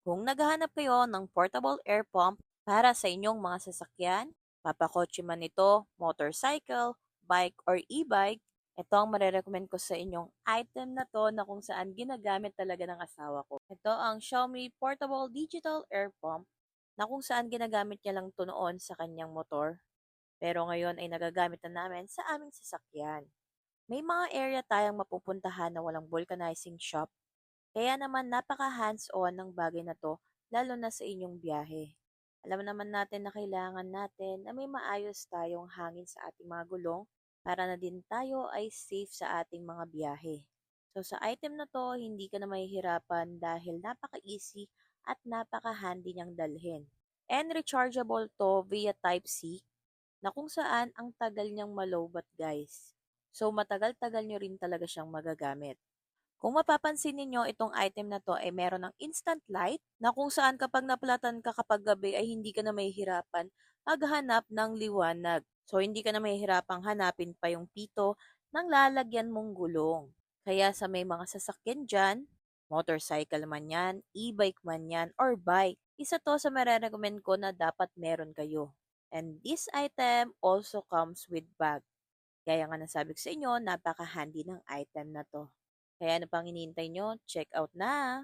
Kung naghahanap kayo ng portable air pump para sa inyong mga sasakyan, papakotse man ito, motorcycle, bike or e-bike, ito ang marerecommend ko sa inyong item na to na kung saan ginagamit talaga ng asawa ko. Ito ang Xiaomi Portable Digital Air Pump na kung saan ginagamit niya lang ito noon sa kanyang motor. Pero ngayon ay nagagamit na namin sa aming sasakyan. May mga area tayong mapupuntahan na walang vulcanizing shop kaya naman napaka hands-on ng bagay na 'to lalo na sa inyong biyahe. Alam naman natin na kailangan natin na may maayos tayong hangin sa ating mga gulong para na din tayo ay safe sa ating mga biyahe. So sa item na 'to, hindi ka na mahihirapan dahil napaka-easy at napaka-handy niyang dalhin. And rechargeable 'to via Type-C na kung saan ang tagal niyang malowbat guys. So matagal-tagal niyo rin talaga siyang magagamit. Kung mapapansin ninyo, itong item na 'to ay meron ng instant light na kung saan kapag napulatan ka kapag gabi ay hindi ka na mahihirapan maghanap ng liwanag. So, hindi ka na mahihirapang hanapin pa yung pito ng lalagyan mong gulong. Kaya sa may mga sasakyan dyan, motorcycle man yan, e-bike man yan, or bike, isa to sa marerecommend ko na dapat meron kayo. And this item also comes with bag. Gaya nga ng sabi ko sa inyo, napaka-handy ng item na 'to. Kaya ano pang hinihintay nyo? Check out na!